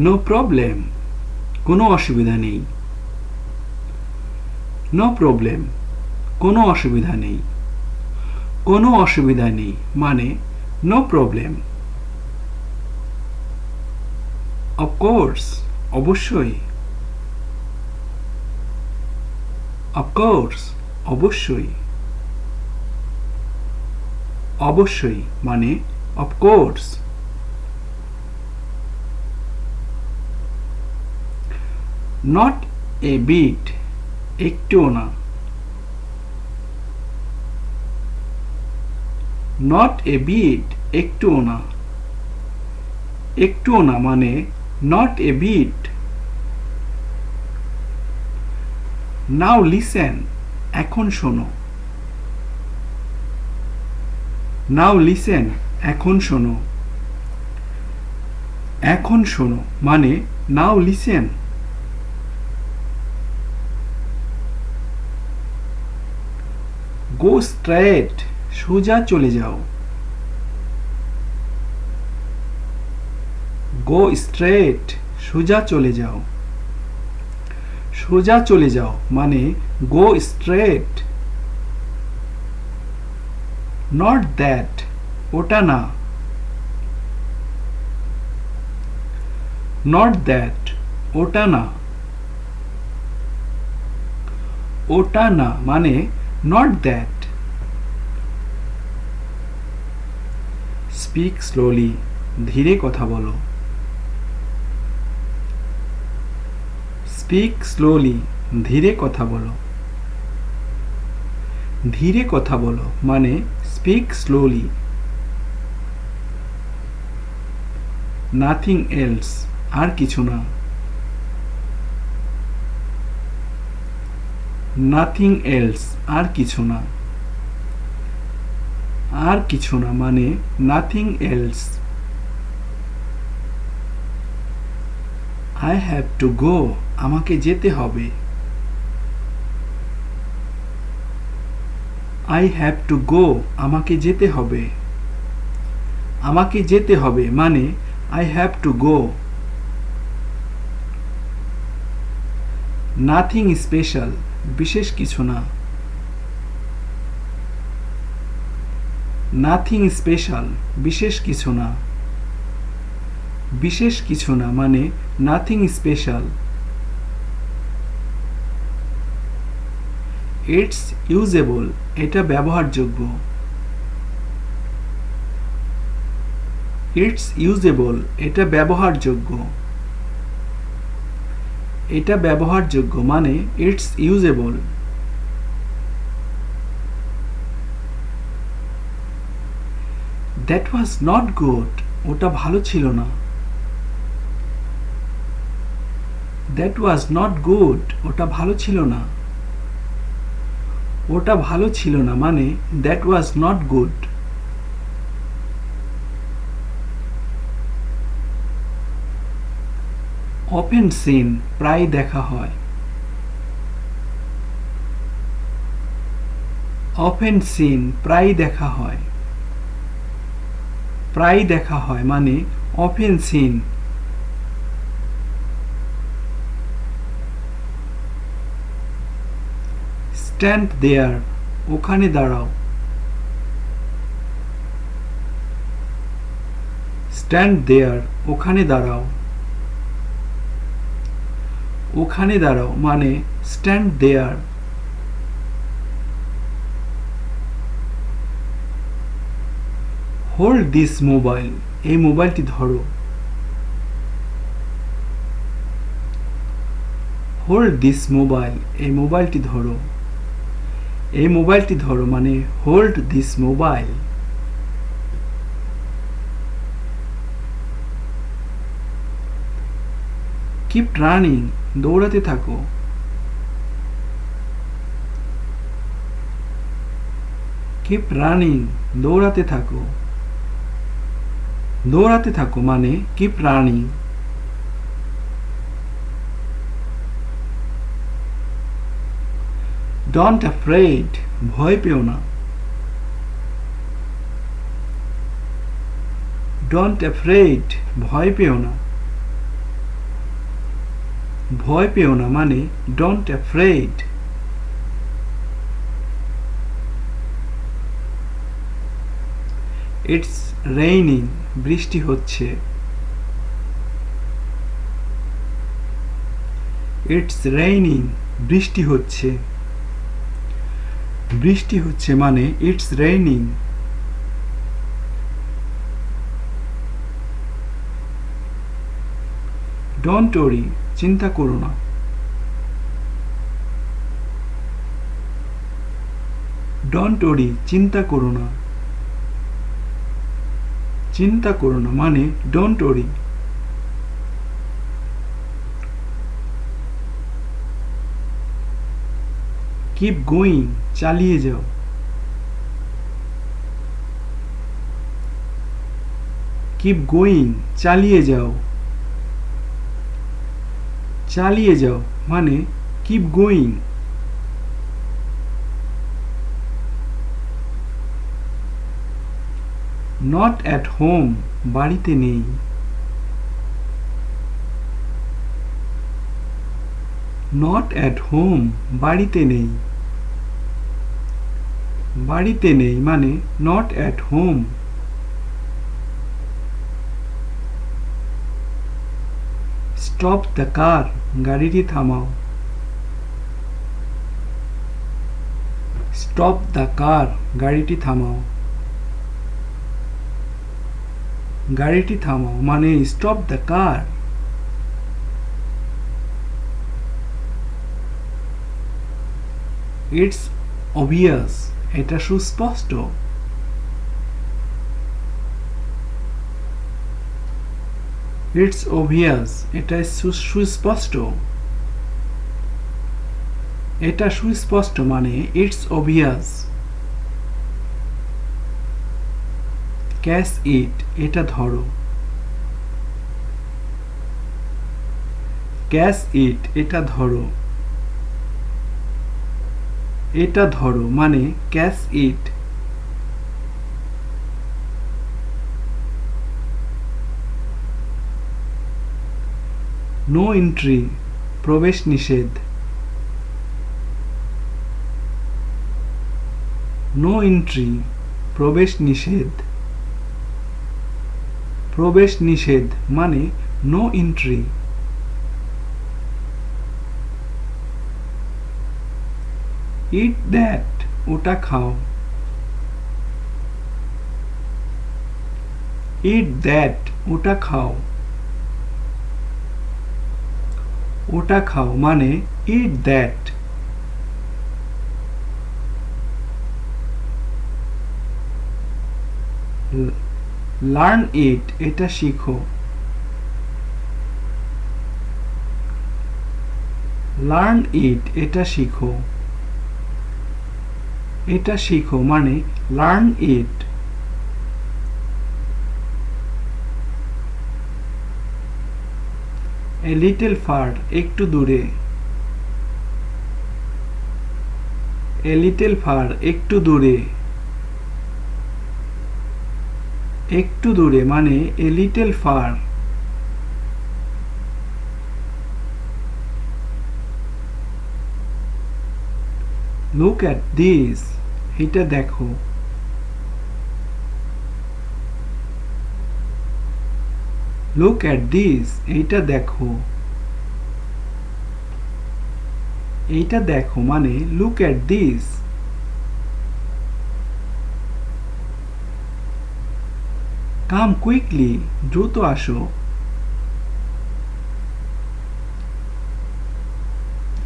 No problem, কোনো অসুবিধা নেই। নো প্রবলেম, কোনো অসুবিধা নেই। কোনো অসুবিধা নেই মানে নো প্রবলেম। অফকোর্স, অবশ্যই। অফকোর্স, অবশ্যই। অবশ্যই মানে অফকোর্স। নট এ বিট, একটুও না। নট এ বিট, একটুও না। একটুও না মানে not a bit. Now listen, এখন শোনো। নাও লিসেন, এখন শোনো। এখন শোনো মানে নাও লিসেন। গো স্ট্রেট, সোজা চলে যাও। গো স্ট্রেট, সোজা চলে যাও। সোজা চলে যাও মানে গো স্ট্রেট। নট দ্যাট, ওটা না। নট দ্যাট, ওটা না। ওটা না মানে নট দ্যাট। স্পিক স্লোলি, ধীরে কথা বলো। স্পিক স্লোলি, ধীরে কথা বলো। ধীরে কথা বলো মানে স্পিক স্লোলি। নাথিং এলস, আর কিছু না। নাথিং এলস, আর কিছু না। আর কিছু না মানে nothing else. I have to go, আমাকে যেতে হবে। আই হ্যাভ টু গো, আমাকে যেতে হবে। আমাকে যেতে হবে মানে I have to go. Nothing special, বিশেষ কিছু না। নাথিং স্পেশাল, বিশেষ কিছু না। বিশেষ কিছু না মানে নাথিং স্পেশাল। ইটস ইউজেবল, এটা ব্যবহারযোগ্য। ইটস ইউজেবল, এটা ব্যবহারযোগ্য। এটা ব্যবহারযোগ্য মানে it's usable. That was not good, ওটা ভালো ছিল না। দ্যাট ওয়াজ নট গুড, ওটা ভালো ছিল না। ওটা ভালো ছিল না মানে that was not good. Often seen, প্রায় দেখা হয়। অফেন সিন, প্রায় দেখা হয়। প্রায় দেখা হয় মানে অফেন সিন। স্ট্যান্ড দেয়ার, ওখানে দাঁড়াও। স্ট্যান্ড দেয়ার, ওখানে দাঁড়াও। ওখানে দাঁড়াও মানে stand there. Hold this mobile, এই মোবাইলটি ধরো। হোল্ড দিস মোবাইল, এই মোবাইলটি ধরো। এই মোবাইলটি ধরো মানে hold this mobile. Keep running, দৌড়াতে থাকো। কিপ রানিং, দৌড়াতে থাকো। দৌড়াতে থাকো মানে কিপ রানিং। ডোন্ট অ্যাফ্রেড, ভয় পেও না। ডোন্ট অ্যাফ্রেড, ভয় পেও না। ভয় পেও না মানে ডোন্ট অ্যাফ্রেড। ইটস রেইনিং বৃষ্টি হচ্ছে। ইটস রেইনিং বৃষ্টি হচ্ছে। বৃষ্টি হচ্ছে মানে ইটস রেইনিং। ডোন্ট ওরি চিন্তা করো না। ডোন্ট ওরি চিন্তা করো না। চিন্তা করো না মানে ডোন্ট ওরি। কিপ গোয়িং চালিয়ে যাও। কিপ গোয়িং চালিয়ে যাও। চালিয়ে যাও মানে keep going. Not at home বাড়িতে নেই। নট অ্যাট হোম বাড়িতে নেই। বাড়িতে নেই মানে not at home. Stop the car গাড়িটি থামাও। স্টপ দ্য কার গাড়িটি থামাও। গাড়িটি থামাও মানে stop the car. It's obvious এটা সুস্পষ্ট। ইটস অবভিয়াস এটা সুস্পষ্ট। এটা সুস্পষ্ট মানে ইটস অবভিয়াস। ক্যাচ ইট এটা ধরো। ক্যাচ ইট এটা ধরো। এটা ধরো মানে ক্যাচ ইট। নো এন্ট্রি প্রবেশ নিষেধ। নো এন্ট্রি প্রবেশ নিষেধ। প্রবেশ নিষেধ মানে নো এন্ট্রি। ইট দ্যাট ওটা খাও। ইট দ্যাট ওটা খাও। ওটা খাও মানে ইট দ্যাট। লার্ন ইট এটা শিখো। লার্ন ইট এটা শিখো। এটা শিখো মানে learn it. A little far একটু দূরে। এ লিটল ফার একটু দূরে। একটু দূরে মানে a little far. Look at this এটা দেখো। লুক অ্যাট দিস এইটা দেখো। এইটা দেখো মানে look at this. Come quickly দ্রুত আসো।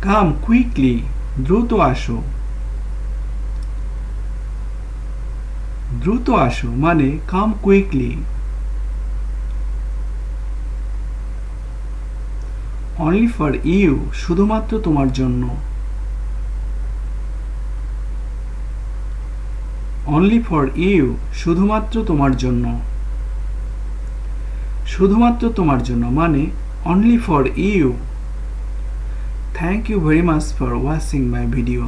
কাম কুইকলি দ্রুত আসো। দ্রুত আসো মানে come quickly. Only for you শুধুমাত্র তোমার জন্য। অনলি ফর ইউ শুধুমাত্র তোমার জন্য। শুধুমাত্র তোমার জন্য মানে only for you. Thank you very much for watching my video.